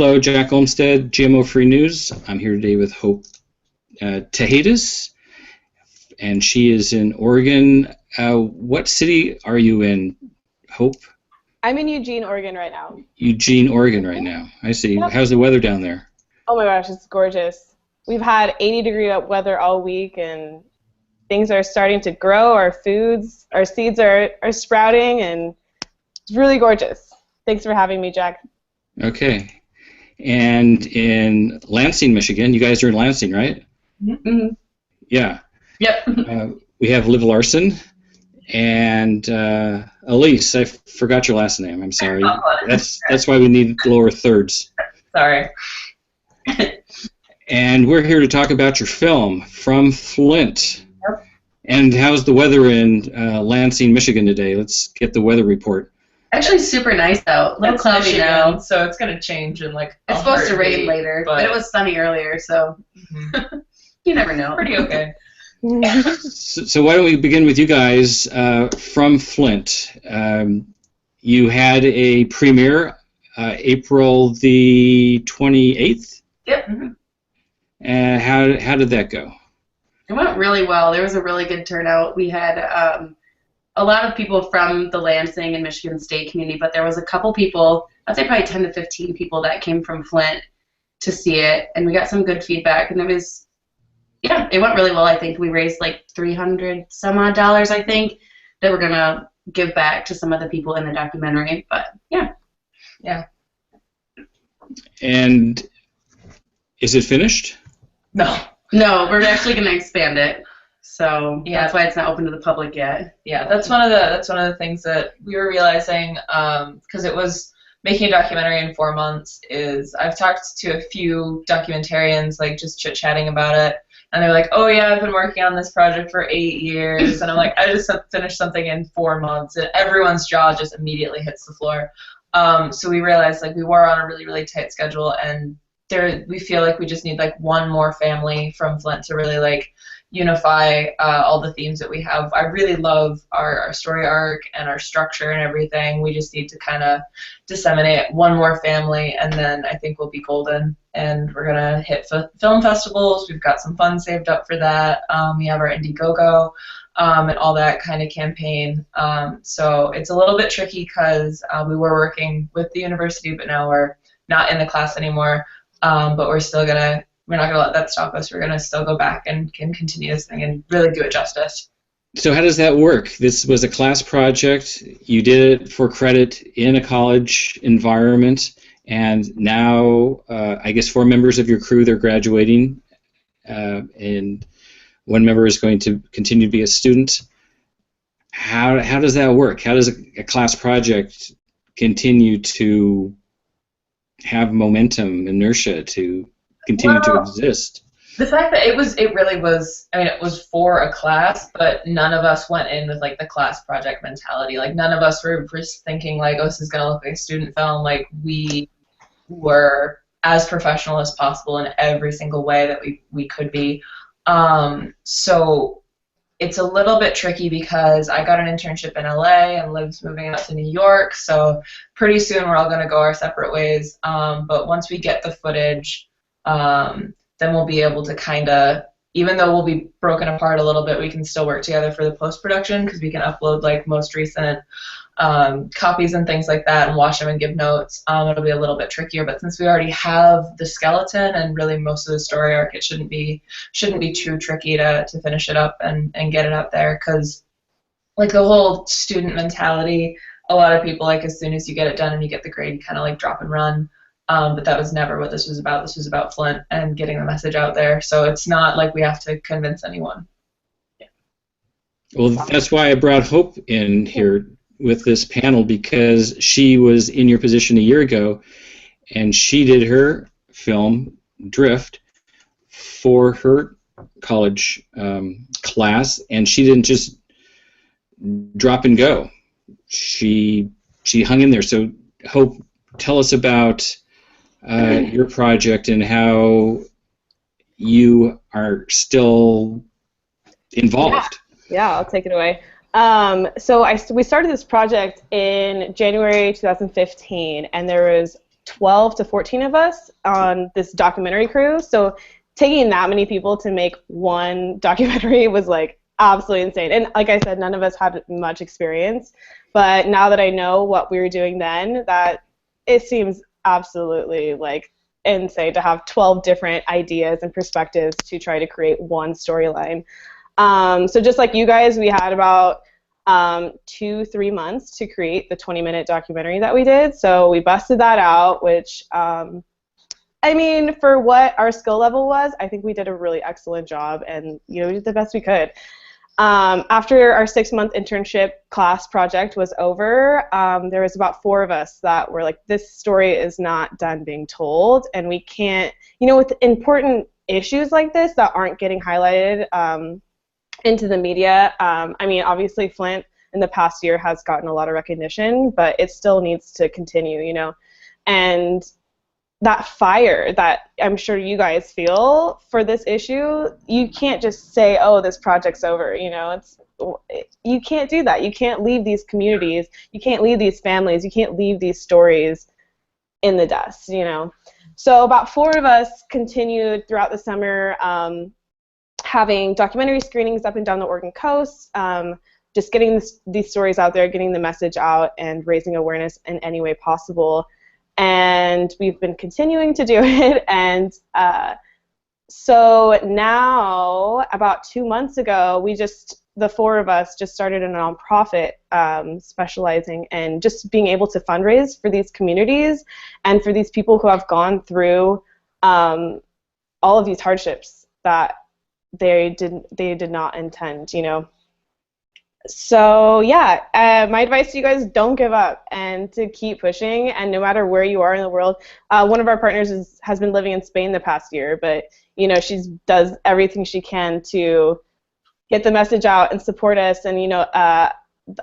Hello, Jack Olmsted, GMO Free News. I'm here today with Hope Tejadas, and she is in Oregon. What city are you in, Hope? I'm in Eugene, Oregon right now. Eugene, Oregon right now. I see. Yep. How's the weather down there? Oh my gosh, it's gorgeous. We've had 80-degree weather all week, and things are starting to grow. Our seeds are sprouting, and it's really gorgeous. Thanks for having me, Jack. Okay. And in Lansing, Michigan, you guys are in Lansing, right? Mm-hmm. Yeah. Yep. We have Liv Larsen and Elise. I forgot your last name. I'm sorry. That's why we need lower thirds. Sorry. And we're here to talk about your film, From Flint. Yep. And how's the weather in Lansing, Michigan today? Let's get the weather report. Actually, super nice out. A little cloudy now, so it's gonna change in like. It's supposed to rain later, but it was sunny earlier, so you never know. Pretty okay. So why don't we begin with you guys? From Flint, you had a premiere April the 28th. Yep. And how did that go? It went really well. There was a really good turnout. We had a lot of people from the Lansing and Michigan State community, but there was a couple people, I'd say probably 10 to 15 people that came from Flint to see it, and we got some good feedback, and it went really well. I think we raised like $300 some odd, I think, that we're gonna give back to some of the people in the documentary, but yeah. And is it finished? No, we're actually gonna expand it. So that's why it's not open to the public yet. Yeah, that's one of the things that we were realizing, because it was making a documentary in 4 months. Is I've talked to a few documentarians, like just chit-chatting about it, and they're like, "Oh yeah, I've been working on this project for 8 years," and I'm like, "I just finished something in 4 months," and everyone's jaw just immediately hits the floor. So we realized like we were on a really, really tight schedule, and we feel like we just need like one more family from Flint to really like unify all the themes that we have. I really love our story arc and our structure and everything. We just need to kind of disseminate one more family, and then I think we'll be golden. And we're gonna hit film festivals. We've got some funds saved up for that. We have our Indiegogo and all that kind of campaign. So it's a little bit tricky because we were working with the university, but now we're not in the class anymore. But we're not going to let that stop us. We're going to still go back and can continue this thing and really do it justice. So how does that work? This was a class project. You did it for credit in a college environment, and now I guess 4 members of your crew, they're graduating, and 1 member is going to continue to be a student. How does that work? How does a class project continue to have momentum, inertia to continue to exist? The fact that it really was, I mean, it was for a class, but none of us went in with like the class project mentality. Like none of us were just thinking like, oh, this is going to look like a student film. Like we were as professional as possible in every single way that we could be. So it's a little bit tricky because I got an internship in LA and Liv's moving out to New York. So pretty soon we're all going to go our separate ways. But once we get the footage, then we'll be able to kind of, even though we'll be broken apart a little bit, we can still work together for the post-production because we can upload like most recent copies and things like that and watch them and give notes. It'll be a little bit trickier, but since we already have the skeleton and really most of the story arc, it shouldn't be too tricky to finish it up and get it up there, because like the whole student mentality, a lot of people like as soon as you get it done and you get the grade, you kind of like drop and run. But that was never what this was about. This was about Flint and getting the message out there. So it's not like we have to convince anyone. Yeah. Well, that's why I brought Hope in here with this panel, because she was in your position a year ago, and she did her film, Drift, for her college class, and she didn't just drop and go. She hung in there. So, Hope, tell us about your project and how you are still involved. Yeah, I'll take it away. So we started this project in January 2015, and there was 12 to 14 of us on this documentary crew. So taking that many people to make one documentary was like absolutely insane. And like I said, none of us had much experience. But now that I know what we were doing then, that it seems absolutely like insane to have 12 different ideas and perspectives to try to create one storyline. So just like you guys, we had about 2-3 months to create the 20-minute documentary that we did. So we busted that out, which, I mean, for what our skill level was, I think we did a really excellent job, and we did the best we could. After our 6-month internship class project was over, there was about 4 of us that were like, this story is not done being told, and we can't, with important issues like this that aren't getting highlighted into the media. I mean, obviously Flint in the past year has gotten a lot of recognition, but it still needs to continue, and that fire that I'm sure you guys feel for this issue, you can't just say, oh, this project's over, you can't do that. You can't leave these communities, you can't leave these families, you can't leave these stories in the dust, So about 4 of us continued throughout the summer having documentary screenings up and down the Oregon coast, just getting these stories out there, getting the message out, and raising awareness in any way possible. And we've been continuing to do it, and so now, about 2 months ago, the 4 of us just started a nonprofit specializing in just being able to fundraise for these communities and for these people who have gone through all of these hardships that they did not intend, So yeah, my advice to you guys: don't give up and to keep pushing. And no matter where you are in the world, one of our partners has been living in Spain the past year, but she does everything she can to get the message out and support us. And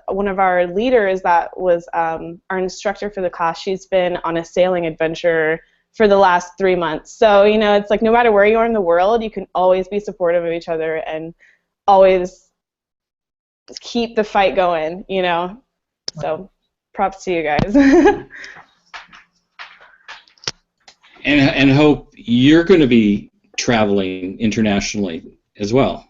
one of our leaders that was our instructor for the class, she's been on a sailing adventure for the last 3 months. So it's like no matter where you are in the world, you can always be supportive of each other and always keep the fight going, So props to you guys. and Hope, you're going to be traveling internationally as well.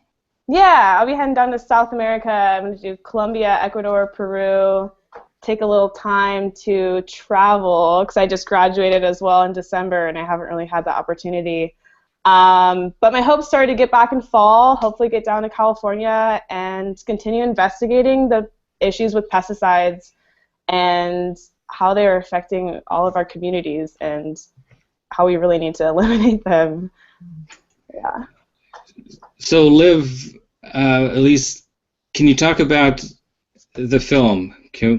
Yeah, I'll be heading down to South America. I'm going to do Colombia, Ecuador, Peru, take a little time to travel because I just graduated as well in December and I haven't really had the opportunity. But my hopes are to get back in fall, hopefully get down to California and continue investigating the issues with pesticides and how they are affecting all of our communities and how we really need to eliminate them. Yeah. So Liv, at least, can you talk about the film? Can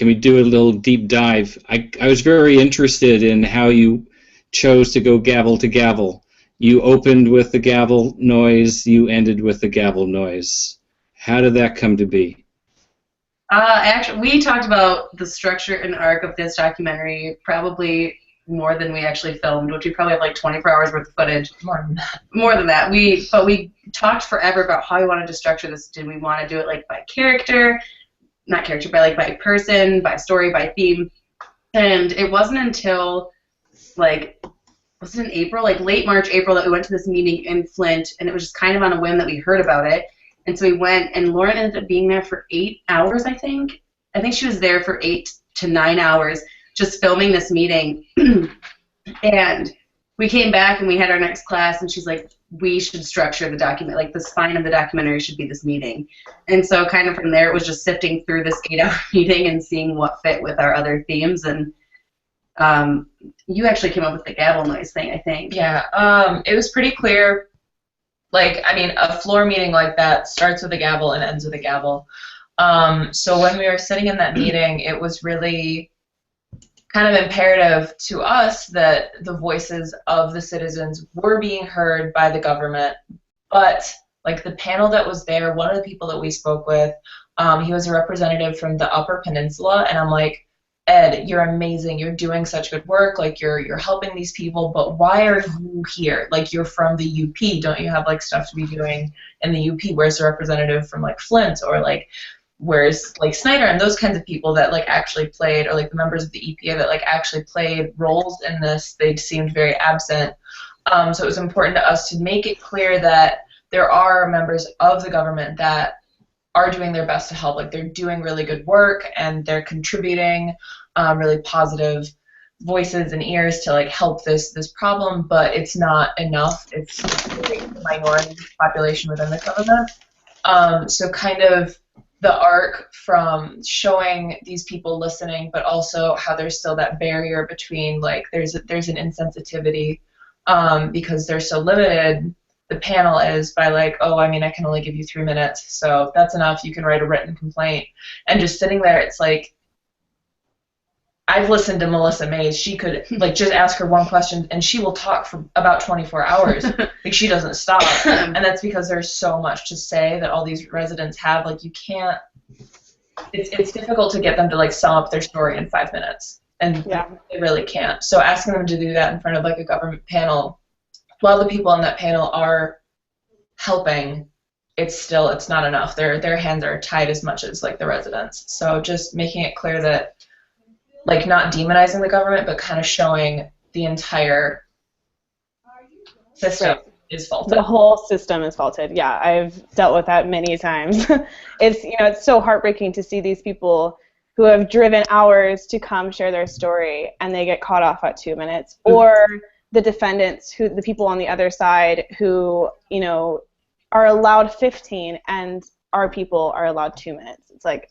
we do a little deep dive? I was very interested in how you chose to go gavel to gavel. You opened with the gavel noise, you ended with the gavel noise. How did that come to be? Actually, we talked about the structure and arc of this documentary probably more than we actually filmed, which we probably have like 24 hours worth of footage. More than that. More than that. But we talked forever about how we wanted to structure this. Did we want to do it like by character, not character, by person, by story, by theme? And it wasn't until was it in April, late March, April, that we went to this meeting in Flint, and it was just kind of on a whim that we heard about it. And so we went, and Lauren ended up being there for 8 hours, I think. I think she was there for 8 to 9 hours just filming this meeting. And we came back, and we had our next class, and she's like, we should structure the document, the spine of the documentary should be this meeting. And so kind of from there, it was just sifting through this 8-hour meeting and seeing what fit with our other themes. And you actually came up with the gavel noise thing, I think. Yeah, it was pretty clear. A floor meeting like that starts with a gavel and ends with a gavel. So when we were sitting in that meeting, it was really kind of imperative to us that the voices of the citizens were being heard by the government. But the panel that was there, one of the people that we spoke with, he was a representative from the Upper Peninsula, and I'm like, Ed, you're amazing. You're doing such good work. You're helping these people, but why are you here? You're from the UP. Don't you have stuff to be doing in the UP? Where's the representative from Flint or Whereas like Snyder and those kinds of people that like actually played, or like the members of the EPA that like actually played roles in this, they seemed very absent. So it was important to us to make it clear that there are members of the government that are doing their best to help. Like they're doing really good work and they're contributing really positive voices and ears to like help this problem, but it's not enough. It's really the minority population within the government. So kind of the arc from showing these people listening, but also how there's still that barrier between like there's an insensitivity because they're so limited. The panel is by like, oh, I mean, I can only give you 3 minutes, so that's enough. You can write a written complaint. And just sitting there, it's like, I've listened to Melissa Mays. She could like just ask her one question, and she will talk for about 24 hours. Like she doesn't stop, and that's because there's so much to say that all these residents have. Like you can't. It's difficult to get them to like sum up their story in 5 minutes, and they really can't. So asking them to do that in front of like a government panel, while the people on that panel are helping, it's not enough. Their hands are tied as much as like the residents. So just making it clear that like not demonizing the government, but kind of showing the entire system is faulted. The whole system is faulted. Yeah, I've dealt with that many times. It's so heartbreaking to see these people who have driven hours to come share their story and they get caught off at 2 minutes, or the defendants, the people on the other side who, are allowed 15 and our people are allowed 2 minutes. It's like,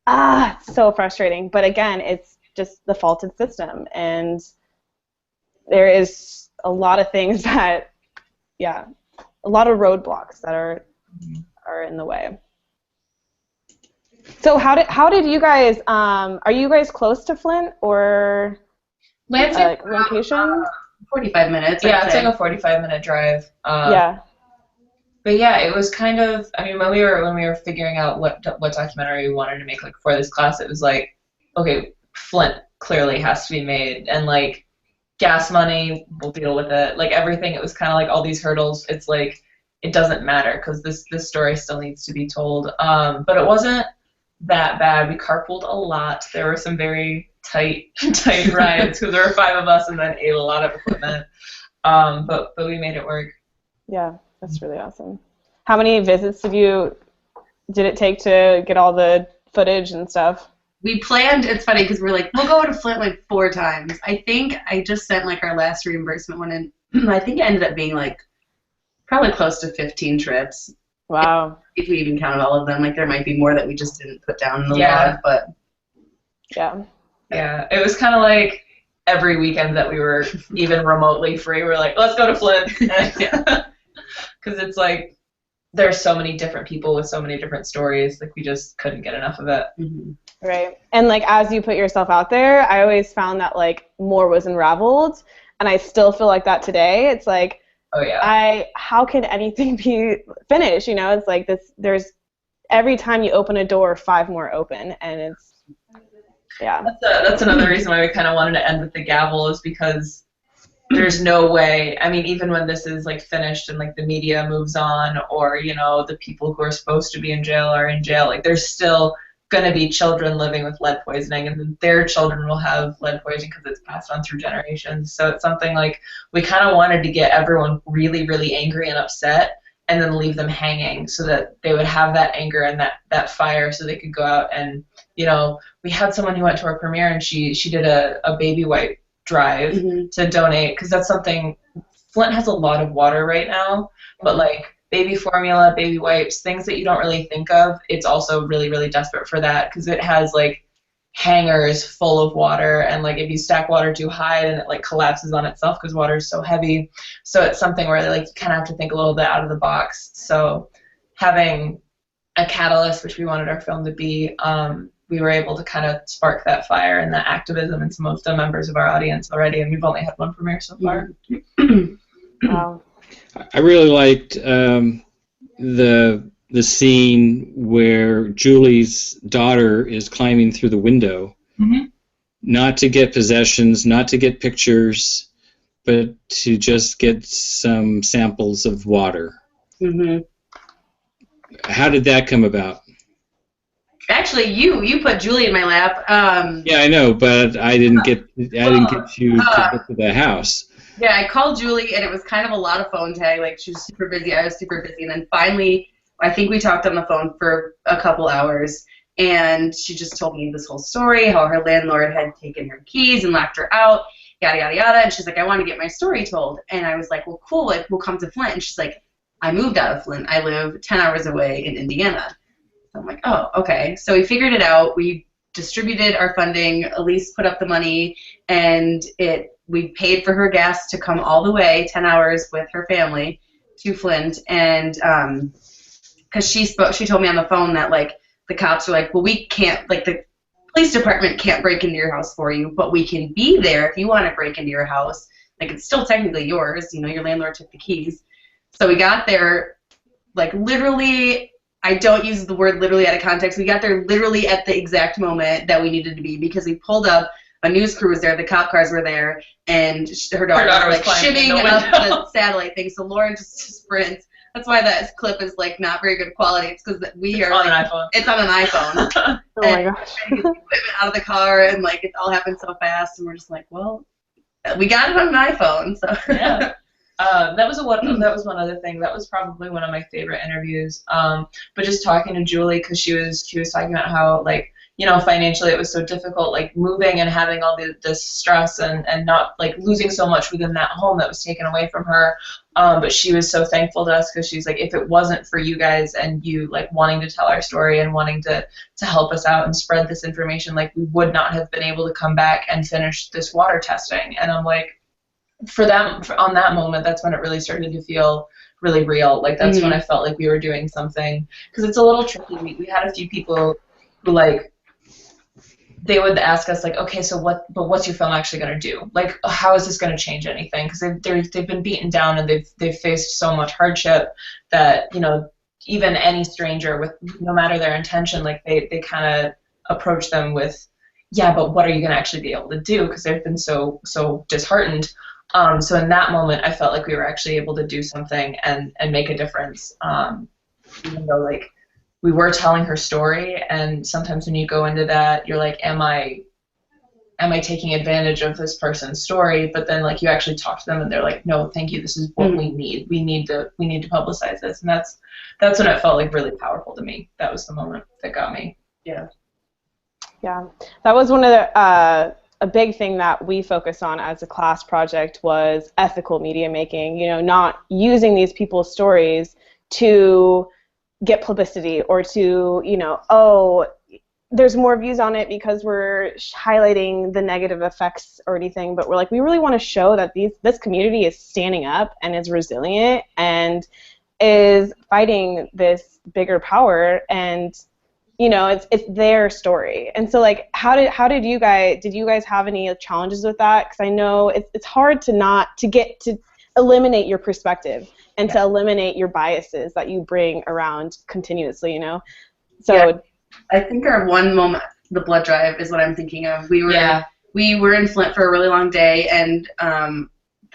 it's so frustrating. But again, it's just the faulted system, and there is a lot of things that, a lot of roadblocks that are in the way. So how did you guys, are you guys close to Flint or location? 45 minutes. Yeah, it's like a 45-minute drive. But yeah, it was kind of, I mean, when we were figuring out what documentary we wanted to make like for this class, it was like, okay, Flint clearly has to be made, and like gas money, we'll deal with it. Like everything, it was kind of like all these hurdles. It's like it doesn't matter because this story still needs to be told. But it wasn't that bad. We carpooled a lot. There were some very tight rides because there were 5 of us and then ate a lot of equipment. But we made it work. Yeah. That's really awesome. How many visits did it take to get all the footage and stuff? We planned, it's funny because we're like, we'll go to Flint like 4 times. I think I just sent like our last reimbursement one in. I think it ended up being like probably close to 15 trips. Wow. If we even counted all of them. Like there might be more that we just didn't put down in the log, but. Yeah. Yeah, it was kind of like every weekend that we were even remotely free, we're like, let's go to Flint. Because it's like there's so many different people with so many different stories, like we just couldn't get enough of it. Mm-hmm. Right. And like as you put yourself out there, I always found that like more was unraveled, and I still feel like that today. It's like, oh yeah, how can anything be finished? It's like this. There's every time you open a door, 5 more open, and it's That's another reason why we kind of wanted to end with the gavel, is because there's no way, I mean, even when this is like finished and like the media moves on, or the people who are supposed to be in jail are in jail, like there's still going to be children living with lead poisoning, and then their children will have lead poisoning because it's passed on through generations. So it's something like we kind of wanted to get everyone really, really angry and upset, and then leave them hanging so that they would have that anger and that fire, so they could go out and, we had someone who went to our premiere, and she did a baby wipe drive to donate, because that's something, Flint has a lot of water right now, but like baby formula, baby wipes, things that you don't really think of, it's also really, really desperate for that, because it has like hangers full of water, and like if you stack water too high, then it like collapses on itself because water is so heavy. So it's something where like you kind of have to think a little bit out of the box. So having a catalyst, which we wanted our film to be, we were able to kind of spark that fire and that activism in some of the members of our audience already, and we've only had 1 premiere so far. Wow. I really liked the scene where Julie's daughter is climbing through the window, not to get possessions, not to get pictures, but to just get some samples of water. How did that come about? Actually, you put Julie in my lap. Yeah, I know, but I didn't get you to get to the house. Yeah, I called Julie, and it was kind of a lot of phone tag. Like, she was super busy, I was super busy, and then finally, I think we talked on the phone for a couple hours, and she just told me this whole story, how her landlord had taken her keys and locked her out, yada, yada, yada, and she's like, I want to get my story told. And I was like, well, cool, like, we'll come to Flint. And she's like, I moved out of Flint. I live 10 hours away in Indiana. I'm like, oh, okay. So we figured it out. We distributed our funding. Elise put up the money, and we paid for her gas to come all the way, 10 hours with her family, to Flint. And because she told me on the phone that, like, the cops were like, well, we can't, like, the police department can't break into your house for you, but we can be there if you want to break into your house. Like, it's still technically yours. You know, your landlord took the keys. So we got there, like, literally, I don't use the word literally out of context. We got there literally at the exact moment that we needed to be, because we pulled up, a news crew was there, the cop cars were there, and her daughter was like shimmying up the satellite thing. So Lauren just sprints. That's why that clip is like not very good quality. It's because we are on an iPhone. It's on an iPhone. Oh my gosh. Equipment out of the car, and like it all happened so fast, and we're just like, well, we got it on an iPhone. So yeah. That was one other thing. That was probably one of my favorite interviews. But just talking to Julie, because she was talking about how, like, you know, financially it was so difficult, like moving and having all this stress and not, like, losing so much within that home that was taken away from her. But she was so thankful to us, because she's like, if it wasn't for you guys and you, like, wanting to tell our story and wanting to help us out and spread this information, like, we would not have been able to come back and finish this water testing. And I'm like, for them, on that moment, that's when it really started to feel really real. Like, that's when I felt like we were doing something, because it's a little tricky. We had a few people who, like, they would ask us, like, okay, so what's your film actually going to do? Like, how is this going to change anything? Because they've been beaten down, and they've faced so much hardship that, you know, even any stranger, with no matter their intention, like, they kind of approach them with, yeah, but what are you going to actually be able to do? Because they've been so disheartened. So in that moment, I felt like we were actually able to do something and make a difference, even though, like, we were telling her story, and sometimes when you go into that, you're like, am I taking advantage of this person's story? But then, like, you actually talk to them, and they're like, no, thank you, this is what we need. We need to publicize this. And that's when it felt, like, really powerful to me. That was the moment that got me. Yeah. Yeah, that was one of the a big thing that we focus on as a class project was ethical media making. You know, not using these people's stories to get publicity or to, you know, oh, there's more views on it because we're highlighting the negative effects or anything, but we're like, we really want to show that this community is standing up and is resilient and is fighting this bigger power, and, you know, it's their story. And so, like, did you guys have any challenges with that? Because I know it's hard to get to eliminate your perspective and to eliminate your biases that you bring around continuously, you know? So yeah. I think our one moment, the blood drive, is what I'm thinking of. We were in Flint for a really long day, and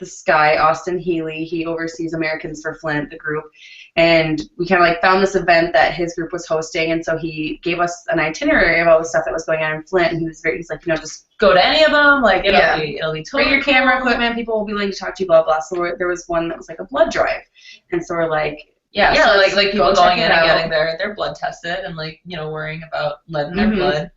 this guy, Austin Healy, he oversees Americans for Flint, the group, and we kind of, like, found this event that his group was hosting, and so he gave us an itinerary of all the stuff that was going on in Flint, and he's like, you know, just go to any of them, like, it'll be totally bring your camera equipment, people will be willing to talk to you, blah, blah. So there was one that was like a blood drive, and so we're like, so like people going in and getting their blood tested, and, like, you know, worrying about lead in their blood.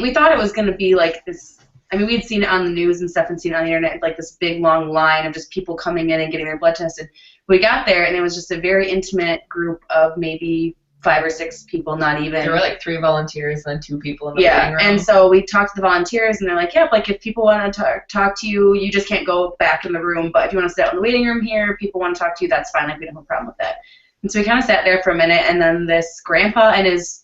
We thought it was going to be like this. I mean, we had seen it on the news and stuff, and seen it on the internet, like this big long line of just people coming in and getting their blood tested. We got there, and it was just a very intimate group of maybe 5 or 6 people, not even. There were, like, 3 volunteers and then 2 people in the waiting room. And so we talked to the volunteers, and they're like, yeah, like, if people want to talk to you, you just can't go back in the room, but if you want to sit out in the waiting room here, people want to talk to you, that's fine, like, we don't have a problem with that. And so we kind of sat there for a minute, and then this grandpa and his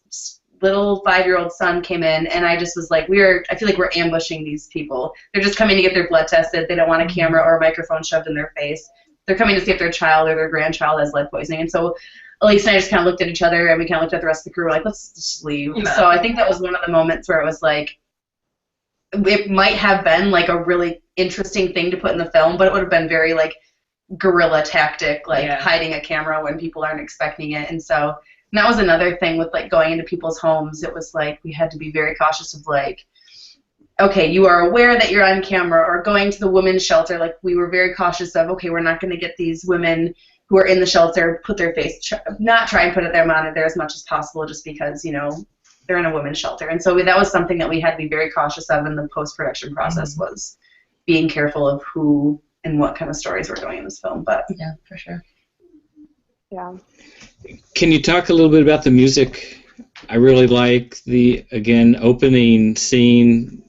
little 5-year-old son came in, and I just was like, I feel like we're ambushing these people. They're just coming to get their blood tested. They don't want a camera or a microphone shoved in their face. They're coming to see if their child or their grandchild has lead poisoning. And so Elise and I just kind of looked at each other, and we kind of looked at the rest of the crew, like, let's just leave. Yeah. So I think that was one of the moments where it was like, it might have been, like, a really interesting thing to put in the film, but it would have been very, like, guerrilla tactic, like, hiding a camera when people aren't expecting it. And so And that was another thing with like going into people's homes. It was like we had to be very cautious of like, okay, you are aware that you're on camera, or going to the women's shelter. Like we were very cautious of, okay, we're not going to get these women who are in the shelter put their face, not try and put them on there as much as possible, just because, you know, they're in a women's shelter. And so that was something that we had to be very cautious of in the post-production process, was being careful of who and what kind of stories were going in this film. But yeah, for sure. Yeah. Can you talk a little bit about the music? I really like the, again, opening scene,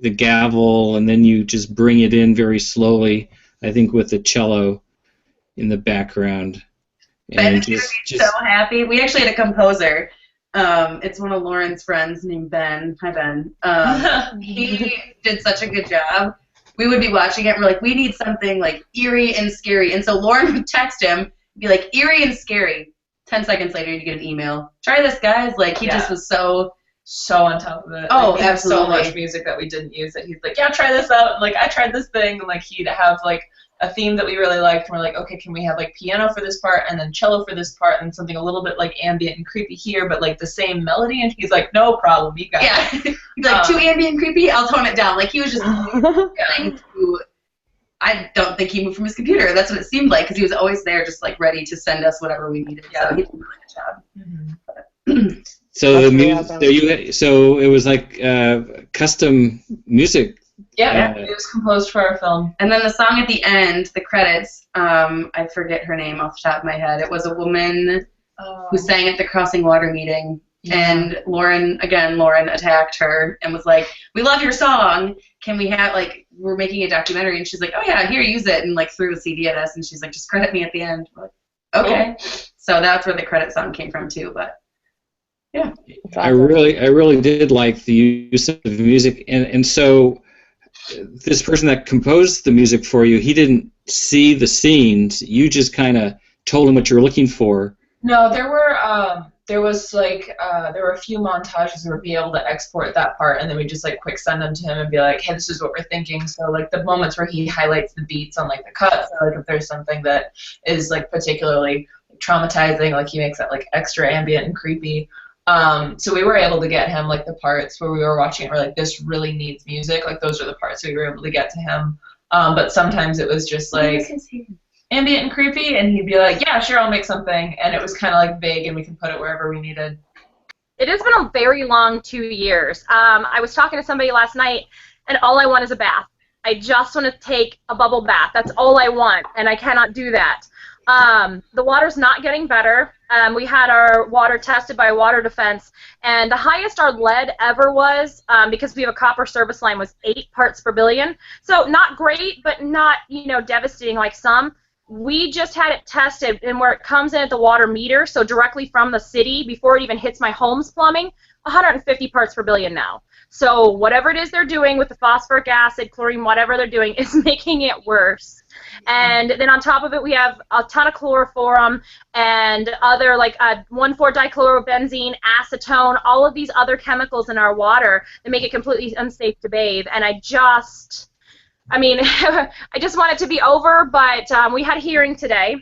the gavel, and then you just bring it in very slowly, I think with the cello in the background. And Ben's so happy. We actually had a composer. It's one of Lauren's friends named Ben. Hi, Ben. He did such a good job. We would be watching it, and we're like, we need something like eerie and scary. And so Lauren would text him, be like, eerie and scary. 10 seconds later, you get an email. Try this, guys. Like, he just was so on top of it. Oh, like, absolutely. So much music that we didn't use that he's like, yeah, try this out. And, like, I tried this thing. And, like, he'd have, like, a theme that we really liked. And we're like, okay, can we have, like, piano for this part and then cello for this part and something a little bit, like, ambient and creepy here, but, like, the same melody? And he's like, no problem. You got it. He's like, too ambient and creepy? I'll tone it down. Like, he was just trying to... I don't think he moved from his computer. That's what it seemed like, because he was always there, just like ready to send us whatever we needed. Yeah. So he did a really good job. So the music, so it was like custom music. Yeah, it was composed for our film. And then the song at the end, the credits, I forget her name off the top of my head. It was a woman who sang at the Crossing Water meeting. And Lauren attacked her and was like, we love your song. Can we have, like, we're making a documentary. And she's like, oh, yeah, here, use it. And, like, threw a CD at us. And she's like, just credit me at the end. We're like, okay. Cool. So that's where the credit song came from, too. But, yeah. I really did like the use of music. And so this person that composed the music for you, he didn't see the scenes. You just kind of told him what you were looking for. No, there were a few montages where we'd be able to export that part, and then we just like quick send them to him and be like, hey, this is what we're thinking. So like the moments where he highlights the beats on like the cuts, or like if there's something that is like particularly traumatizing, like he makes that like extra ambient and creepy. So we were able to get him like the parts where we were watching it, we're like, this really needs music. Like those are the parts we were able to get to him. But sometimes it was just like ambient and creepy, and he'd be like, yeah, sure, I'll make something. And it was kind of like vague, and we can put it wherever we needed. It has been a very long 2 years. I was talking to somebody last night, and all I want is a bath. I just want to take a bubble bath. That's all I want, and I cannot do that. The water's not getting better. We had our water tested by Water Defense, and the highest our lead ever was, because we have a copper service line, was 8 parts per billion. So not great, but not, you know, devastating like some. We just had it tested, and where it comes in at the water meter, so directly from the city, before it even hits my home's plumbing, 150 parts per billion now. So whatever it is they're doing with the phosphoric acid, chlorine, whatever they're doing, is making it worse. And then on top of it, we have a ton of chloroform and other, like 1,4-dichlorobenzene, acetone, all of these other chemicals in our water that make it completely unsafe to bathe. And I just want it to be over, but we had a hearing today,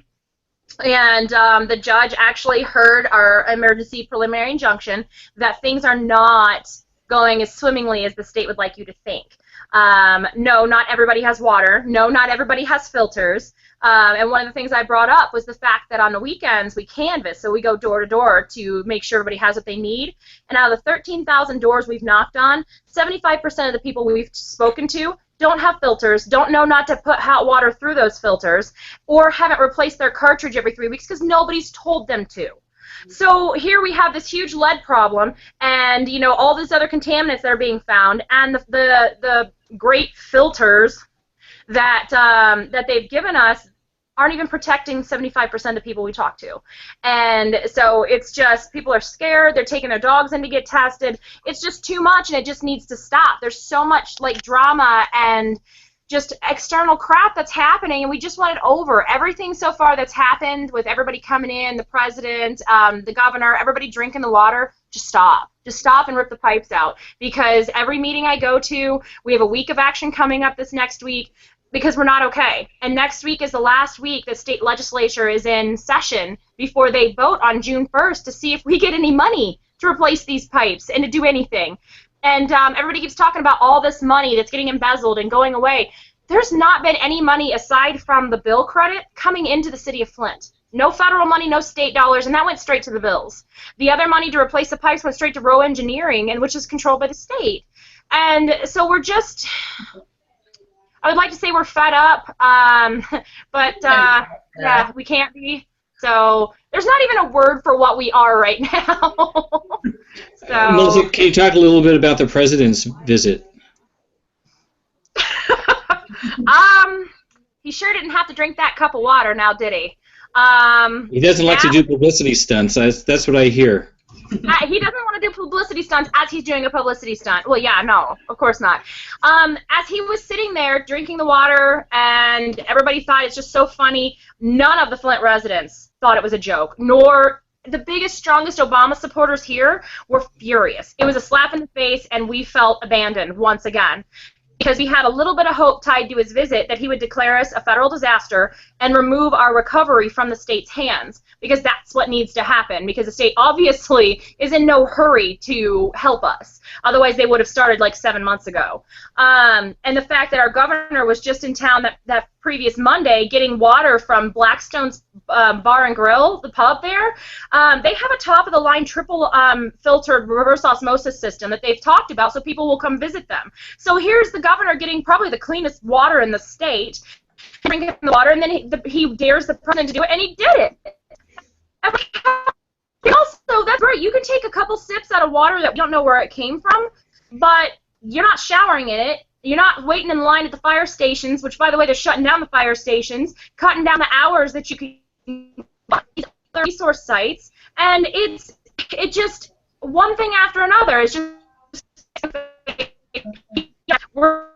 and the judge actually heard our emergency preliminary injunction that things are not going as swimmingly as the state would like you to think. No, not everybody has water. No, not everybody has filters. And one of the things I brought up was the fact that on the weekends we canvass, so we go door to door to make sure everybody has what they need. And out of the 13,000 doors we've knocked on, 75% of the people we've spoken to don't have filters, don't know not to put hot water through those filters, or haven't replaced their cartridge every 3 weeks because nobody's told them to. So here we have this huge lead problem, and you know all these other contaminants that are being found, and the great filters that that they've given us aren't even protecting 75% of the people we talk to. And so it's just, people are scared, they're taking their dogs in to get tested. It's just too much, and it just needs to stop. There's so much like drama and just external crap that's happening, and we just want it over. Everything so far that's happened with everybody coming in, the president, the governor, everybody drinking the water, just stop. Just stop and rip the pipes out. Because every meeting I go to, we have a week of action coming up this next week. because we're not okay. And next week is the last week the state legislature is in session before they vote on June 1st to see if we get any money to replace these pipes and to do anything. And everybody keeps talking about all this money that's getting embezzled and going away. There's not been any money aside from the bill credit coming into the city of Flint. No federal money, no state dollars, and that went straight to the bills. The other money to replace the pipes went straight to row engineering, and which is controlled by the state. And so we're just, I would like to say we're fed up, but yeah, we can't be. So there's not even a word for what we are right now. So, Melissa, can you talk a little bit about the president's visit? He sure didn't have to drink that cup of water now, did he? He doesn't like to do publicity stunts. That's what I hear. He doesn't want to do publicity stunts as he's doing a publicity stunt. Well, yeah, no, of course not. As he was sitting there drinking the water and everybody thought it's just so funny, none of the Flint residents thought it was a joke, nor the biggest, strongest Obama supporters here were furious. It was a slap in the face, and we felt abandoned once again, because we had a little bit of hope tied to his visit that he would declare us a federal disaster and remove our recovery from the state's hands, because that's what needs to happen, because the state obviously is in no hurry to help us. Otherwise, they would have started like 7 months ago. And the fact that our governor was just in town that previous Monday getting water from Blackstone's Bar and Grill, the pub there, they have a top-of-the-line triple filtered reverse osmosis system that they've talked about so people will come visit them. So here's the governor getting probably the cleanest water in the state, drinking the water, and then he dares the president to do it, and he did it. Also, that's right, you can take a couple sips out of water that we don't know where it came from, but you're not showering in it. You're not waiting in line at the fire stations, which, by the way, they're shutting down the fire stations, cutting down the hours that you can these other resource sites, and it's just one thing after another. It's just we're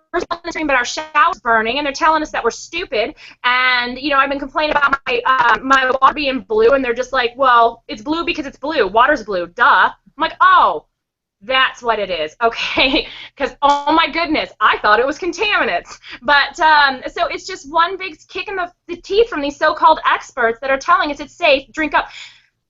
stream, but our shower's burning, and they're telling us that we're stupid. And you know, I've been complaining about my water being blue, and they're just like, well, it's blue because it's blue. Water's blue, duh. I'm like, oh. That's what it is, okay? Because, oh my goodness, I thought it was contaminants. But, so it's just one big kick in the teeth from these so-called experts that are telling us it's safe, drink up.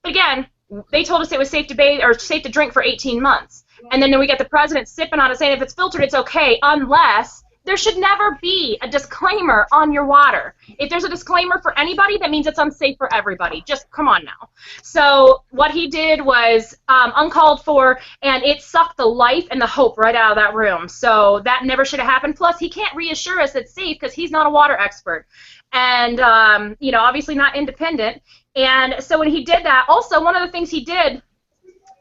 But again, they told us it was safe to bathe or safe to drink for 18 months. And then we get the president sipping on it saying if it's filtered, it's okay, unless there should never be a disclaimer on your water. If there's a disclaimer for anybody, that means it's unsafe for everybody. Just come on now. So what he did was uncalled for, and it sucked the life and the hope right out of that room. So that never should have happened. Plus, he can't reassure us it's safe because he's not a water expert. And, you know, obviously not independent. And so when he did that, also one of the things he did,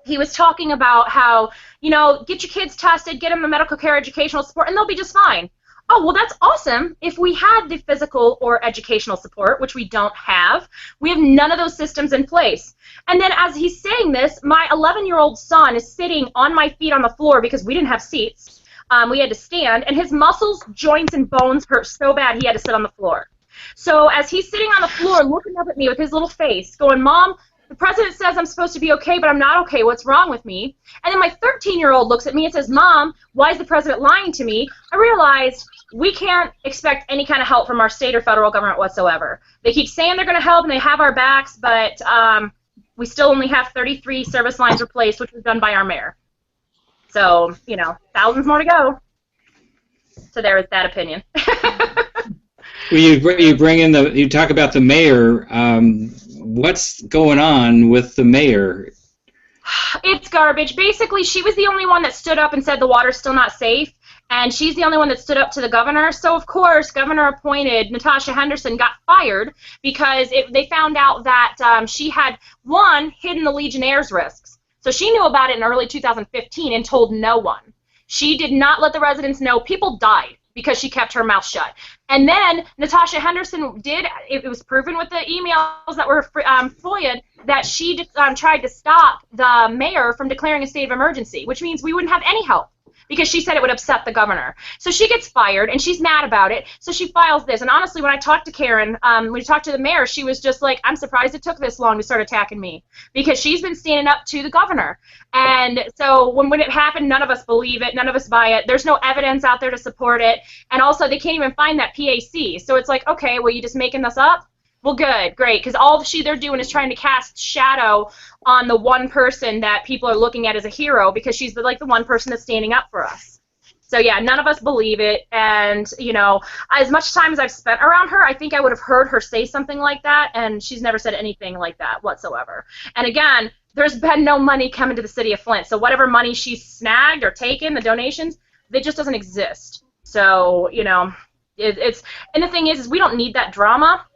he was talking about how, you know, get your kids tested, get them the medical care, educational support, and they'll be just fine. Oh, well, that's awesome. If we had the physical or educational support, which we don't have, we have none of those systems in place. And then as he's saying this, my 11-year-old son is sitting on my feet on the floor because we didn't have seats. We had to stand, and his muscles, joints, and bones hurt so bad he had to sit on the floor. So as he's sitting on the floor looking up at me with his little face, going, Mom, the president says I'm supposed to be okay, but I'm not okay. What's wrong with me? And then my 13-year-old looks at me and says, Mom, why is the president lying to me? I realized we can't expect any kind of help from our state or federal government whatsoever. They keep saying they're going to help and they have our backs, but we still only have 33 service lines replaced, which was done by our mayor. So, you know, thousands more to go. So there is that opinion. Well, you talk about the mayor. What's going on with the mayor? It's garbage. Basically, she was the only one that stood up and said the water's still not safe, and she's the only one that stood up to the governor. So, of course, governor-appointed Natasha Henderson got fired because they found out that she had, one, hidden the Legionnaires' risks. So she knew about it in early 2015 and told no one. She did not let the residents know. People died because she kept her mouth shut. And then Natasha Henderson did, it was proven with the emails that were FOIA'd, that she tried to stop the mayor from declaring a state of emergency, which means we wouldn't have any help. because she said it would upset the governor. So she gets fired, and she's mad about it, so she files this. And honestly, when I talked to Karen, when we talked to the mayor, she was just like, I'm surprised it took this long to start attacking me, because she's been standing up to the governor. And so when it happened, none of us believe it, none of us buy it. There's no evidence out there to support it, and also they can't even find that PAC. So it's like, okay, well, you just making this up? Well, good, great, because all they're doing is trying to cast shadow on the one person that people are looking at as a hero, because she's the one person that's standing up for us. So yeah, none of us believe it, and you know, as much time as I've spent around her, I think I would have heard her say something like that, and she's never said anything like that whatsoever. And again, there's been no money coming to the city of Flint, so whatever money she's snagged or taken, the donations, it just doesn't exist. So you know, and the thing is we don't need that drama.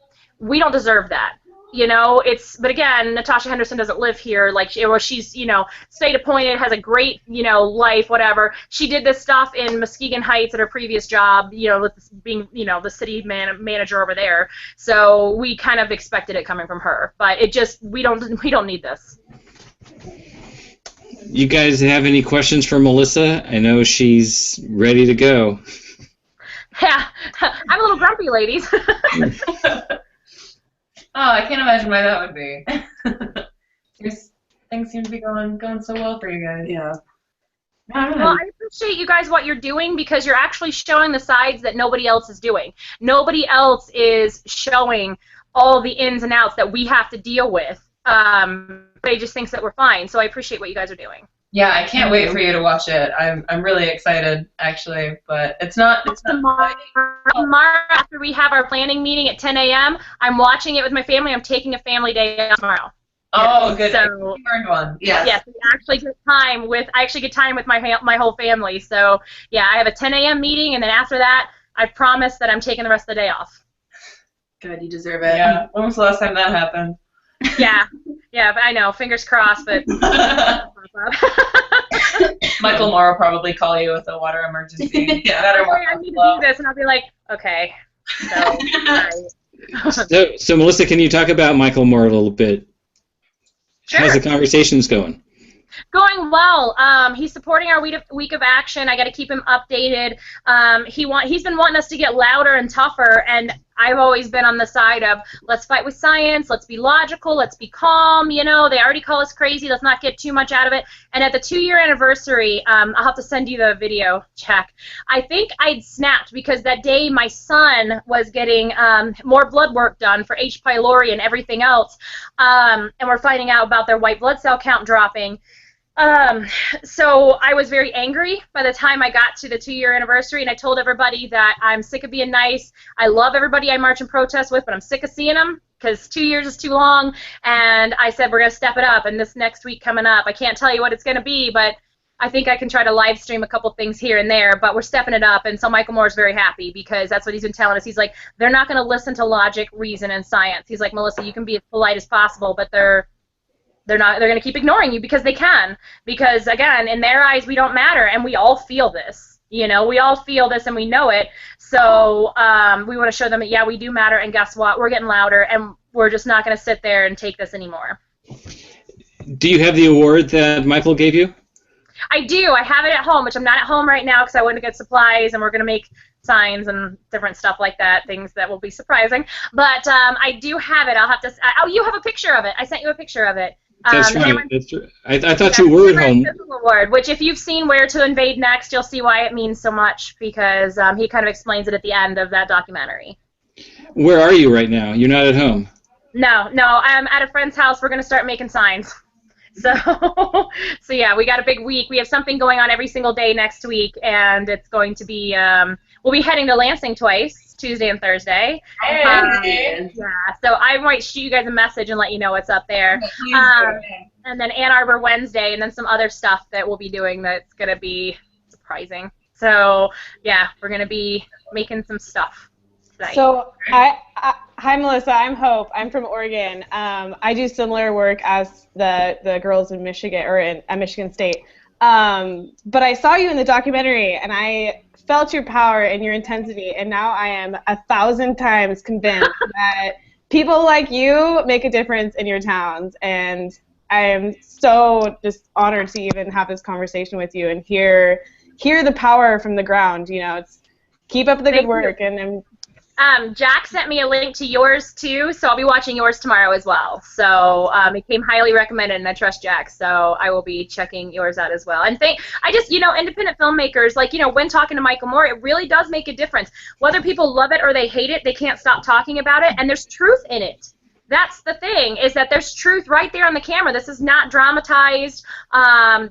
We don't deserve that, you know. But again, Natasha Henderson doesn't live here. Like, she's, you know, state appointed, has a great, you know, life, whatever. She did this stuff in Muskegon Heights at her previous job, you know, with being, you know, the city manager over there. So we kind of expected it coming from her, but we don't need this. You guys have any questions for Melissa? I know she's ready to go. Yeah, I'm a little grumpy, ladies. Oh, I can't imagine why that would be. Things seem to be going so well for you guys. Yeah. Well, I appreciate you guys what you're doing, because you're actually showing the sides that nobody else is doing. Nobody else is showing all the ins and outs that we have to deal with. They just think that we're fine. So I appreciate what you guys are doing. Yeah, I can't wait for you to watch it. I'm really excited, actually, but it's not tomorrow after we have our planning meeting at 10 a.m. I'm watching it with my family. I'm taking a family day tomorrow. Oh, good. So, you earned one. Yes. Yes, I actually get time with my whole family. So yeah, I have a 10 a.m. meeting, and then after that, I promise that I'm taking the rest of the day off. Good, you deserve it. Yeah. When was the last time that happened? Yeah, but I know. Fingers crossed, but. Michael Moore will probably call you with a water emergency. Yeah. I need to do this, and I'll be like, okay. So, right. So Melissa, can you talk about Michael Moore a little bit? Sure. How's the conversations going? Going well. He's supporting our week of action. I got to keep him updated. He's been wanting us to get louder and tougher, and I've always been on the side of let's fight with science, let's be logical, let's be calm. You know, they already call us crazy. Let's not get too much out of it. And at the 2-year anniversary, I'll have to send you the video check. I think I'd snapped because that day my son was getting more blood work done for H. pylori and everything else, and we're finding out about their white blood cell count dropping. So I was very angry by the time I got to the 2-year anniversary, and I told everybody that I'm sick of being nice. I love everybody I march and protest with, but I'm sick of seeing them because 2 years is too long, and I said we're going to step it up, and this next week coming up, I can't tell you what it's going to be, but I think I can try to live stream a couple things here and there, but we're stepping it up, and so Michael Moore's very happy because that's what he's been telling us. He's like, they're not going to listen to logic, reason, and science. He's like, Melissa, you can be as polite as possible, but they're going to keep ignoring you because they can. Because, again, in their eyes, we don't matter, and we all feel this. You know, we all feel this, and we know it. So we want to show them that, yeah, we do matter, and guess what? We're getting louder, and we're just not going to sit there and take this anymore. Do you have the award that Michael gave you? I do. I have it at home, which I'm not at home right now because I went to get supplies, and we're going to make signs and different stuff like that, things that will be surprising. But I do have it. I'll have to. Oh, you have a picture of it. I sent you a picture of it. That's right. That's right. I thought you were at home. Award, which if you've seen Where to Invade Next, you'll see why it means so much because he kind of explains it at the end of that documentary. Where are you right now? You're not at home. No, I'm at a friend's house. We're going to start making signs. So yeah, we got a big week. We have something going on every single day next week, and it's going to be, we'll be heading to Lansing twice, Tuesday and Thursday. Hey. Yeah, so I might shoot you guys a message and let you know what's up there. And then Ann Arbor Wednesday, and then some other stuff that we'll be doing that's going to be surprising. So yeah, we're going to be making some stuff tonight. So hi Melissa, I'm Hope. I'm from Oregon. I do similar work as the girls in Michigan or at Michigan State. But I saw you in the documentary, and I felt your power and your intensity, and now I am 1,000 times convinced that people like you make a difference in your towns, and I am so just honored to even have this conversation with you and hear hear the power from the ground. You know, it's keep up the good work, and Jack sent me a link to yours too, so I'll be watching yours tomorrow as well. So it came highly recommended, and I trust Jack, so I will be checking yours out as well. And independent filmmakers, like, when talking to Michael Moore, it really does make a difference. Whether people love it or they hate it, they can't stop talking about it, and there's truth in it. That's the thing, is that there's truth right there on the camera. This is not dramatized.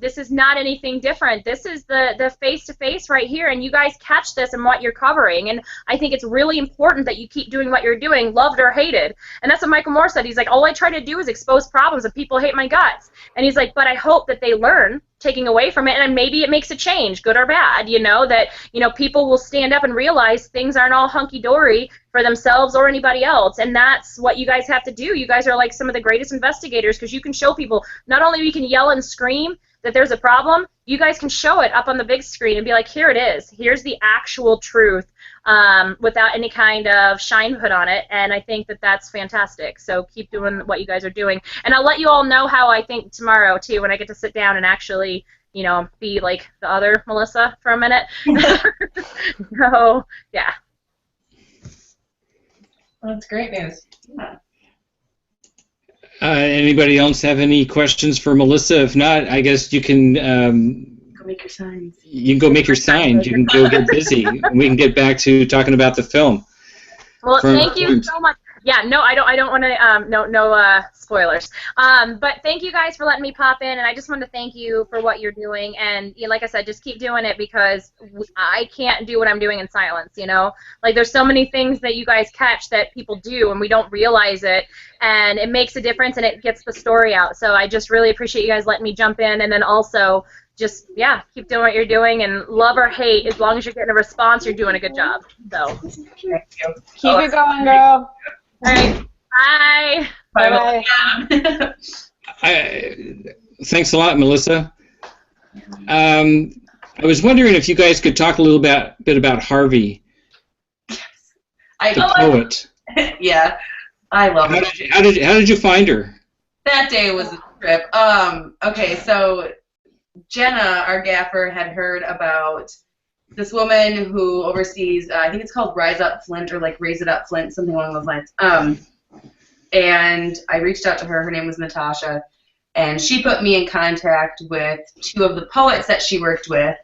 This is not anything different. This is the face-to-face right here, and you guys catch this in what you're covering. And I think it's really important that you keep doing what you're doing, loved or hated. And that's what Michael Moore said. He's like, all I try to do is expose problems, and people hate my guts. And he's like, but I hope that they learn, taking away from it, and maybe it makes a change, good or bad, that people will stand up and realize things aren't all hunky-dory for themselves or anybody else, and that's what you guys have to do. You guys are like some of the greatest investigators, because you can show people, not only you can yell and scream that there's a problem, you guys can show it up on the big screen and be like, here it is, here's the actual truth, without any kind of shine put on it, and I think that that's fantastic. So keep doing what you guys are doing, and I'll let you all know how I think tomorrow too, when I get to sit down and actually be like the other Melissa for a minute. So yeah. Well, that's great news. Anybody else have any questions for Melissa? If not, I guess you can Go make your signs. You can go make your signs. You can go get busy. We can get back to talking about the film. Well, thank you so much. Yeah, no, I don't want to, no spoilers. But thank you guys for letting me pop in, and I just want to thank you for what you're doing, and like I said, just keep doing it, because I can't do what I'm doing in silence, Like, there's so many things that you guys catch that people do, and we don't realize it, and it makes a difference, and it gets the story out. So I just really appreciate you guys letting me jump in, and then also just, keep doing what you're doing, and love or hate, as long as you're getting a response, you're doing a good job. So Thank you. keep it going, girl. all right, bye. Bye-bye. Thanks a lot, Melissa. I was wondering if you guys could talk a little bit about Harvey, the poet. Yeah, I love her. How did you find her? That day was a trip. Okay, so Jenna, our gaffer, had heard about this woman who oversees, I think it's called Rise Up Flint, or like Raise It Up Flint, something along those lines. And I reached out to her. Her name was Natasha, and she put me in contact with two of the poets that she worked with,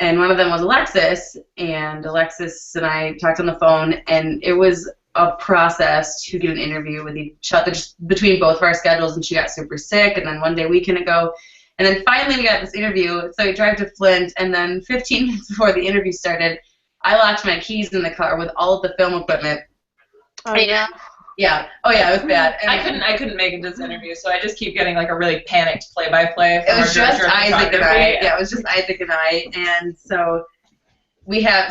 and one of them was Alexis, and Alexis and I talked on the phone, and it was a process to get an interview with each other, just between both of our schedules, and she got super sick, and then one day we couldn't go. And then finally we got this interview, so we drive to Flint, and then 15 minutes before the interview started, I locked my keys in the car with all of the film equipment. Oh, yeah? Yeah. Oh, yeah, it was bad. And I couldn't make it to this interview, so I just keep getting like a really panicked play-by-play. It was just Isaac and I. Yeah, it was just Isaac and I, and so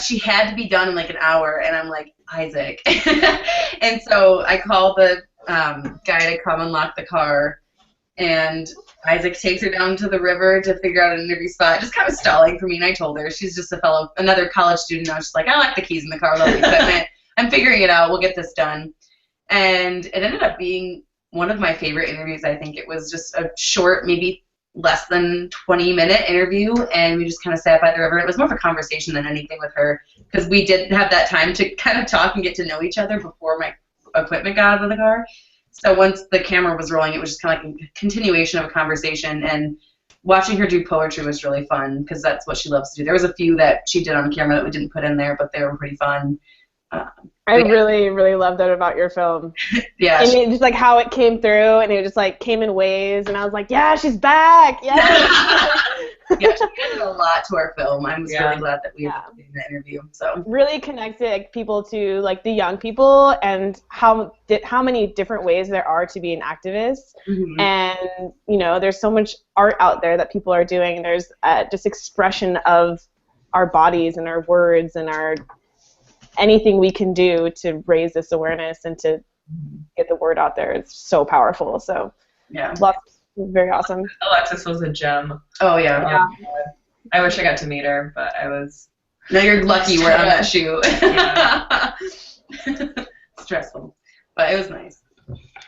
she had to be done in like an hour, and I'm like, Isaac. And so I called the guy to come unlock the car, and Isaac takes her down to the river to figure out an interview spot, just kind of stalling for me, and I told her, she's just another college student. I was just like, I like the keys in the car, I love the equipment. I'm figuring it out. We'll get this done. And it ended up being one of my favorite interviews. I think it was just a short, maybe less than 20-minute interview, and we just kind of sat by the river. It was more of a conversation than anything with her, because we did have that time to kind of talk and get to know each other before my equipment got out of the car. So once the camera was rolling, it was just kind of like a continuation of a conversation, and watching her do poetry was really fun, because that's what she loves to do. There was a few that she did on camera that we didn't put in there, but they were pretty fun. I really, really love that about your film. Yeah. And it just like how it came through, and it just like came in waves, and I was like, yeah, she's back. Yeah. Yeah, she added a lot to our film. I was really glad that we had that interview. So really connected people to like the young people, and how many different ways there are to be an activist. Mm-hmm. And there's so much art out there that people are doing. There's just expression of our bodies and our words and our anything we can do to raise this awareness and to get the word out there. It's so powerful. So yeah, very awesome. Alexis was a gem. Oh yeah. I wish I got to meet her, but I was. No, you're lucky we're on that shoot. Yeah. Stressful, but it was nice.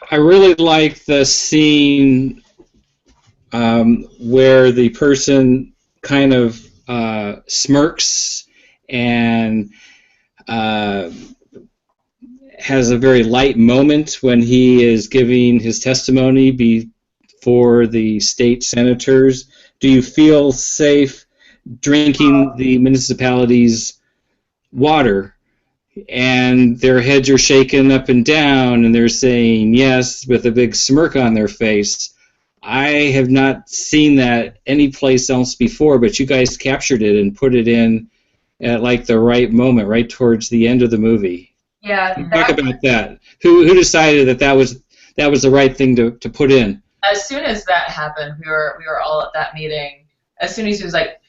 I really like the scene where the person kind of smirks and has a very light moment when he is giving his testimony before the state senators. Do you feel safe drinking the municipality's water? And their heads are shaking up and down, and they're saying yes with a big smirk on their face. I have not seen that anyplace else before, but you guys captured it and put it in at like the right moment, right towards the end of the movie. Yeah. Talk about that. Who decided that was the right thing to put in? As soon as that happened, we were all at that meeting. As soon as he was like,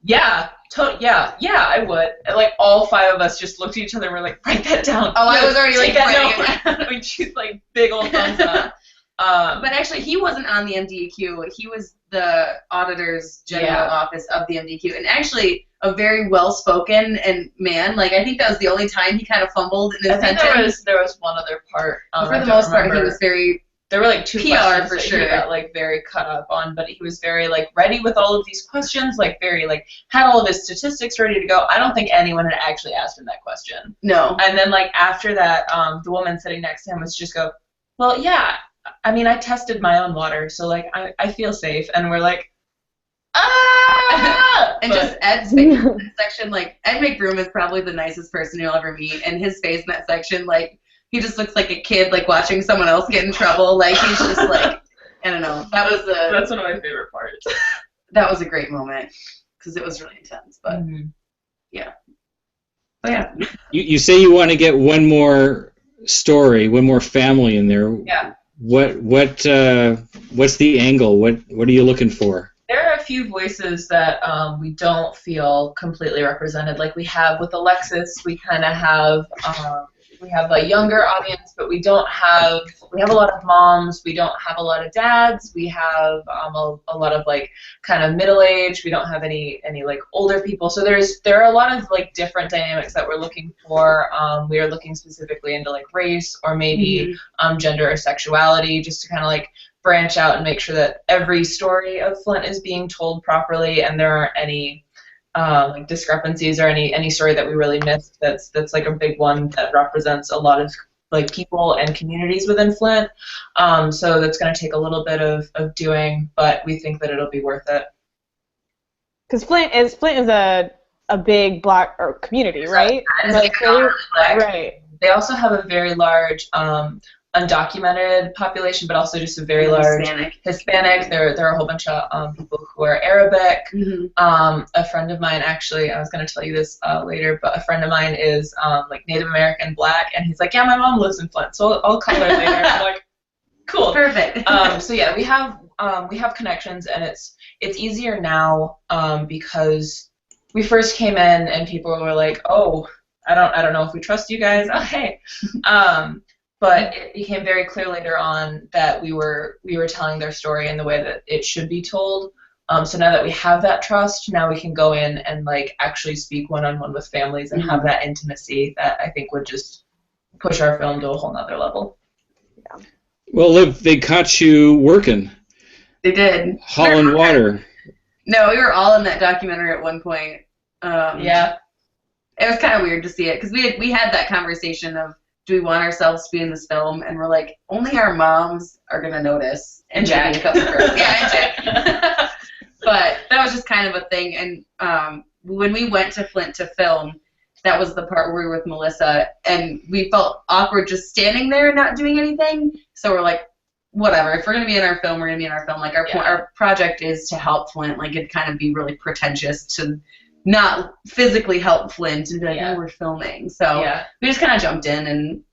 yeah, I would. And like all five of us just looked at each other and were like, write that down. Oh, I was already like writing it down. We just like big old thumbs up. But actually, he wasn't on the MDEQ. He was the auditor's general office of the MDEQ, and actually a very well-spoken and man. Like I think that was the only time he kind of fumbled in his sentence. There was one other part. But for the most part, he was very. There were like two PR questions for that sure. He got like very cut up on, but he was very like ready with all of these questions, like very like had all of his statistics ready to go. I don't think anyone had actually asked him that question. No. And then like after that, the woman sitting next to him was just go, well, yeah, I mean, I tested my own water, so like I feel safe. And we're like, ah. And just Ed's face in that section, like Ed McBroom is probably the nicest person you'll ever meet, and his face in that section, like. He just looks like a kid, like watching someone else get in trouble. Like he's just like, I don't know. That's one of my favorite parts. That was a great moment because it was really intense. But yeah, but yeah. You say you want to get one more story, one more family in there. Yeah. What's the angle? What are you looking for? There are a few voices that we don't feel completely represented. Like we have with Alexis, we kind of have. We have a younger audience, but we have a lot of moms, we don't have a lot of dads, we have a lot of like kind of middle age, we don't have any like older people. So there are a lot of like different dynamics that we're looking for. We are looking specifically into like race or maybe gender or sexuality, just to kind of like branch out and make sure that every story of Flint is being told properly and there aren't any like discrepancies or any story that we really missed that's like a big one that represents a lot of like people and communities within Flint. So that's going to take a little bit of doing, but we think that it'll be worth it. Because Flint is a big black or community, right? Right. They also have a very large undocumented population, but also just a very large Hispanic. There are a whole bunch of people who are Arabic. A friend of mine, actually, I was going to tell you this later, but a friend of mine is like Native American Black, and he's like, yeah, my mom lives in Flint, so I'll call her later. I'm like, cool, perfect. So yeah, we have connections, and it's easier now because we first came in and people were like, oh, I don't know if we trust you guys. Oh, hey. But it became very clear later on that we were telling their story in the way that it should be told. So now that we have that trust, now we can go in and like actually speak one-on-one with families and have that intimacy that I think would just push our film to a whole nother level. Yeah. Well, Liv, they caught you working. They did. Hauling water. No, we were all in that documentary at one point. Yeah. It was kind of weird to see it because we had that conversation of, do we want ourselves to be in this film? And we're like, only our moms are going to notice. And Jack. maybe a couple girls. Yeah, and Jack. But that was just kind of a thing. And when we went to Flint to film, that was the part where we were with Melissa. And we felt awkward just standing there and not doing anything. So we're like, whatever. If we're going to be in our film, we're going to be in our film. Like, our project is to help Flint. Like, it'd kind of be really pretentious to not physically help Flint and be like, oh, we're filming. So we just kind of jumped in, and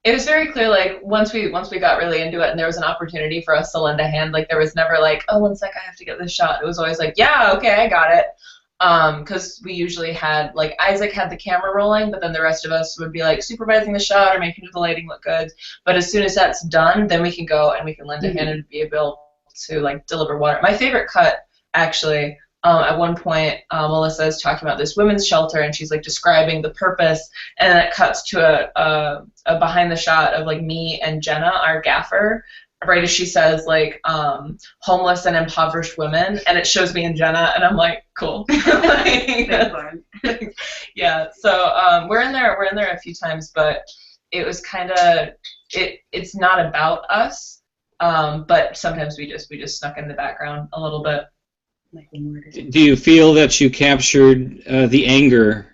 it was very clear, like, once we got really into it and there was an opportunity for us to lend a hand, like, there was never like, oh, 1 sec, I have to get this shot. It was always like, yeah, okay, I got it. Because we usually had, like, Isaac had the camera rolling, but then the rest of us would be, like, supervising the shot or making the lighting look good. But as soon as that's done, then we can go and we can lend a hand and be able to, like, deliver water. My favorite cut, actually, at one point, Melissa is talking about this women's shelter, and she's like describing the purpose, and then it cuts to a behind the shot of like me and Jenna, our gaffer, right as she says, like, homeless and impoverished women, and it shows me and Jenna, and I'm like, cool. Yeah, so we're in there a few times, but it was kind of, it's not about us, but sometimes we just snuck in the background a little bit. Do you feel that you captured the anger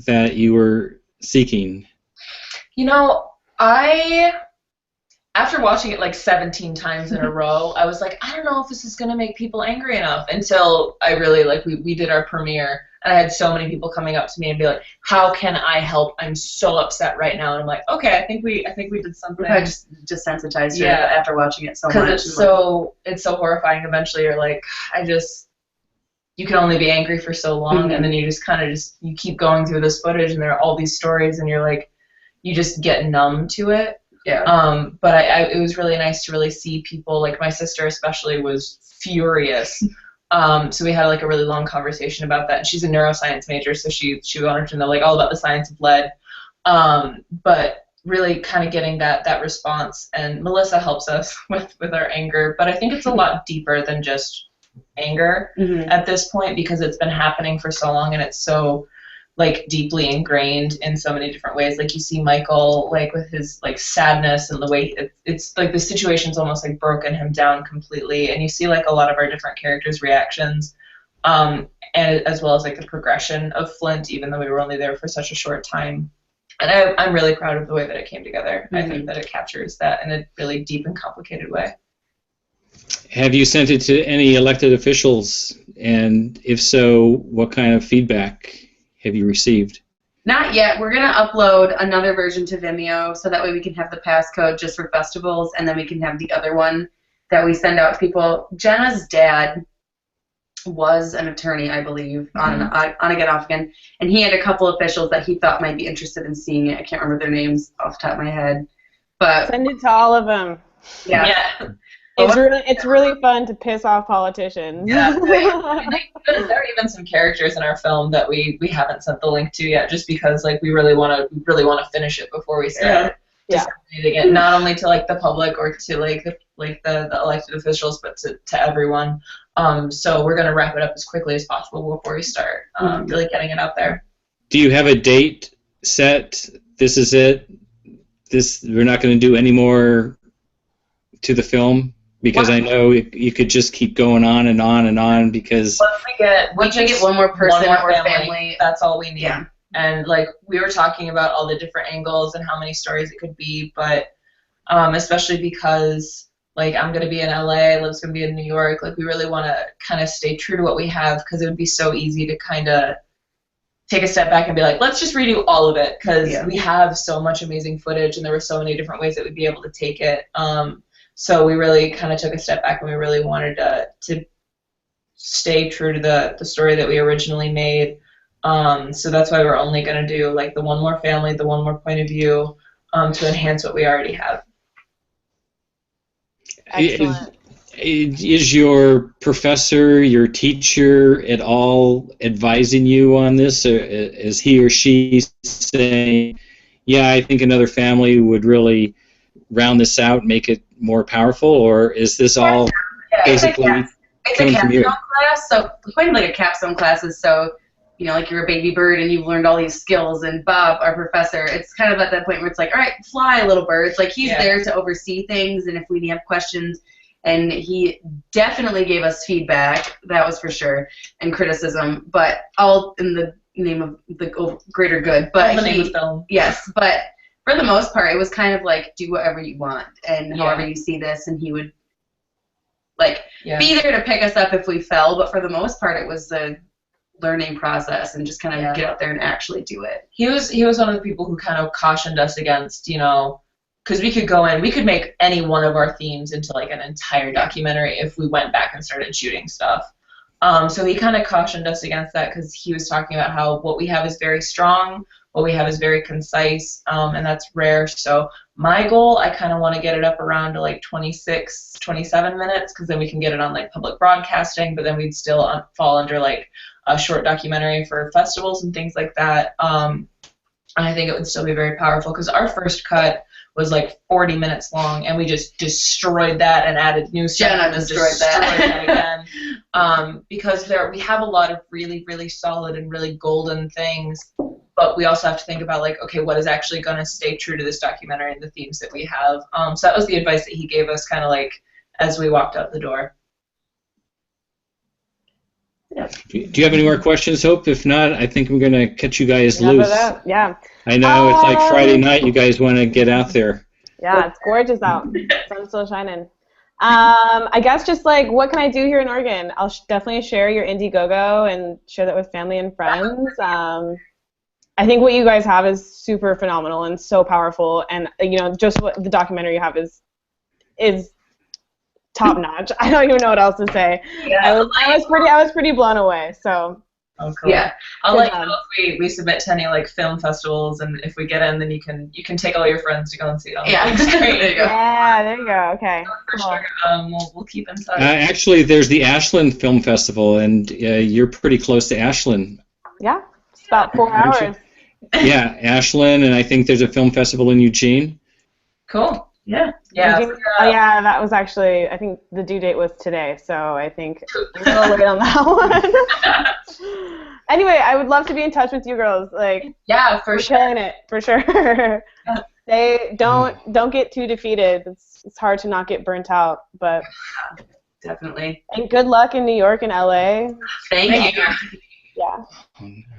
that you were seeking? You know, after watching it like 17 times in a row, I was like, I don't know if this is going to make people angry enough, until I really, like, we did our premiere, and I had so many people coming up to me and be like, how can I help? I'm so upset right now. And I'm like, okay, I think we did something. I just sensitized you after watching it so much. Because it's so horrifying. Eventually you're like, you can only be angry for so long, and then you just kind of you keep going through this footage, and there are all these stories, and you're like, you just get numb to it. Yeah. But it was really nice to really see people, like my sister especially was furious. So we had like a really long conversation about that. And she's a neuroscience major, so she wanted to know like all about the science of lead. But really kind of getting that response. And Melissa helps us with our anger. But I think it's a lot deeper than just anger at this point, because it's been happening for so long, and it's so like deeply ingrained in so many different ways. Like you see Michael like with his like sadness, and the way it's like the situation's almost like broken him down completely, and you see like a lot of our different characters' reactions, and as well as like the progression of Flint, even though we were only there for such a short time. And I'm really proud of the way that it came together. I think that it captures that in a really deep and complicated way. Have you sent it to any elected officials? And if so, what kind of feedback have you received? Not yet. We're going to upload another version to Vimeo, so that way we can have the passcode just for festivals, and then we can have the other one that we send out to people. Jenna's dad was an attorney, I believe, on Again Off Again, and he had a couple officials that he thought might be interested in seeing it. I can't remember their names off the top of my head, but send it to all of them. Yeah. It's really fun to piss off politicians. Yeah, there are even some characters in our film that we haven't sent the link to yet, just because like we really want to finish it before we start disseminating it, not only to like the public or to the elected officials, but to everyone. So we're gonna wrap it up as quickly as possible before we start really getting it out there. Do you have a date set? This is it. We're not going to do any more to the film. Because I know you could just keep going on and on and on, because once we get one more person or family, that's all we need. Yeah. And like we were talking about all the different angles and how many stories it could be, but especially because like I'm gonna be in LA, Liv's gonna be in New York, like we really want to kind of stay true to what we have, because it would be so easy to kind of take a step back and be like, let's just redo all of it, because we have so much amazing footage, and there were so many different ways that we'd be able to take it. So we really kind of took a step back, and we really wanted to stay true to the story that we originally made. So that's why we're only going to do like the one more family, the one more point of view, to enhance what we already have. Excellent. Is your professor, your teacher at all advising you on this? Or is he or she saying, yeah, I think another family would really round this out, make it more powerful, or is this all basically coming from you? It's a capstone class, so the point of like a capstone class is so, you know, like you're a baby bird and you've learned all these skills, and Bob, our professor, it's kind of at that point where it's like, all right, fly, little birds. Like he's there to oversee things, and if we have questions, and he definitely gave us feedback, that was for sure, and criticism, but all in the name of the greater good. But the name of film. Yes, but for the most part, it was kind of like, do whatever you want, and however you see this, and he would like be there to pick us up if we fell, but for the most part, it was a learning process, and just kind of get out there and actually do it. He was one of the people who kind of cautioned us against, you know, because we could make any one of our themes into like an entire documentary if we went back and started shooting stuff. So he kind of cautioned us against that, because he was talking about how what we have is very strong, what we have is very concise, and that's rare. So my goal, I kind of want to get it up around to like 26, 27 minutes, because then we can get it on like public broadcasting, but then we'd still fall under like a short documentary for festivals and things like that. And I think it would still be very powerful, because our first cut was like 40 minutes long, and we just destroyed that and added new stuff. Jenna and destroyed that. again. Because we have a lot of really, really solid and really golden things, but we also have to think about, like, okay, what is actually going to stay true to this documentary and the themes that we have. So that was the advice that he gave us kind of like as we walked out the door. Do you have any more questions, Hope? If not, I think I'm going to cut you guys loose. Yeah. I know it's like Friday night. You guys want to get out there. Yeah, it's gorgeous out. Sun's still shining. I guess just like, what can I do here in Oregon? I'll definitely share your Indiegogo and share that with family and friends. I think what you guys have is super phenomenal and so powerful, and just what the documentary you have is top notch. I don't even know what else to say. Yeah, I was pretty blown away. So. Oh, cool. Yeah, I'll let you know if we submit to any like film festivals, and if we get in, then you can take all your friends to go and see it. Yeah, there you go. Yeah, there you go. Okay. For Cool. sure. We'll keep in touch. Actually, there's the Ashland Film Festival, and you're pretty close to Ashland. Yeah, it's about 4 Aren't you? hours. Yeah, Ashland, and I think there's a film festival in Eugene. Cool. Yeah. Yeah. Yeah, that was actually, I think the due date was today, so I think I'm a little late on that one. Anyway, I would love to be in touch with you girls. Like, Yeah, for we're sure. killing it, for sure. They don't get too defeated. It's hard to not get burnt out, but Definitely. and good luck in New York and LA. Thank you. Yeah.